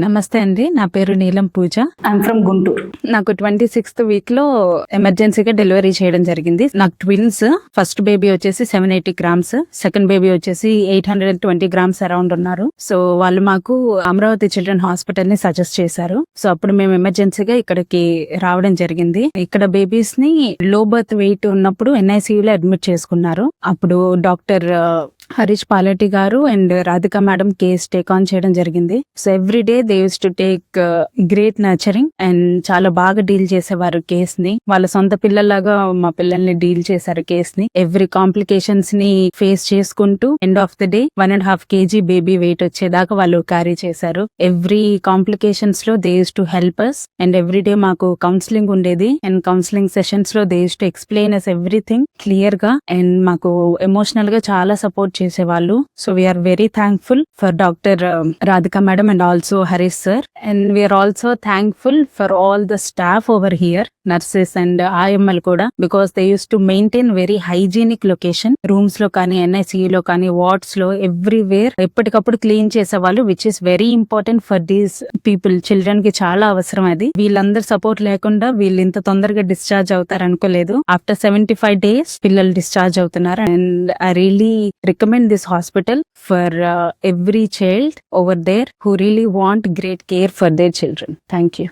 నమస్తే అండి, నా పేరు నీలం పూజ. I'm from Guntur. నాకు 26th వీక్ లో ఎమర్జెన్సీగా డెలివరీ చేయడం జరిగింది. నాకు ట్విన్స్. ఫస్ట్ బేబీ వచ్చేసి 780 grams, సెకండ్ బేబీ వచ్చేసి 820 grams అరౌండ్ ఉన్నారు. సో వాళ్ళు మాకు అమరావతి చిల్డ్రన్ హాస్పిటల్ ని సజెస్ట్ చేశారు. సో అప్పుడు మేము ఎమర్జెన్సీగా ఇక్కడికి రావడం జరిగింది. ఇక్కడ బేబీస్ ని లో బర్త్ వెయిట్ ఉన్నప్పుడు NICU లో అడ్మిట్ చేసుకున్నారు. అప్పుడు డాక్టర్ హరీష్ పాలటి గారు and Radhika madam case take on చేయడం జరిగింది. So every day they used to take great nurturing and చాలా బాగా డీల్ చేసేవారు కేస్ ని. వాళ్ళ సొంత పిల్లల్లాగా మా పిల్లల్ని డీల్ చేశారు కేస్ ని. ఎవ్రీ కాంప్లికేషన్స్ ని ఫేస్ చేసుకుంటూ end of the day 1.5 kg baby weight వచ్చేదాకా వాళ్ళు క్యారీ చేశారు. ఎవ్రీ కాంప్లికేషన్స్ లో they used to help us and every day మాకు కౌన్సిలింగ్ ఉండేది. అండ్ కౌన్సిలింగ్ సెషన్స్ లో they used to explain us everything clear గా అండ్ మాకు ఎమోషనల్ గా చాలా సపోర్ట్ చేసేవాళ్ళు. So we are very thankful for doctor Radhika madam and also Harish sir. And we are also thankful for all the staff over here, nurses and IML కూడా, because they used to maintain very hygienic location. Rooms లో కానీ NICU లో కానీ wards లో everywhere ఎప్పటికప్పుడు clean చేసేవాళ్ళు, which is very important for these people. Children కి చాలా అవసరం అది. వీళ్ళందరూ సపోర్ట్ లేకుండా వీళ్ళు ఇంత తొందరగా డిశ్చార్జ్ అవుతారు అనుకోలేదు. ఆఫ్టర్ 75 days పిల్లలు డిశ్చార్జ్ అవుతున్నారు. And I really recommend this hospital for every child over there who really want great care for their children. Thank you.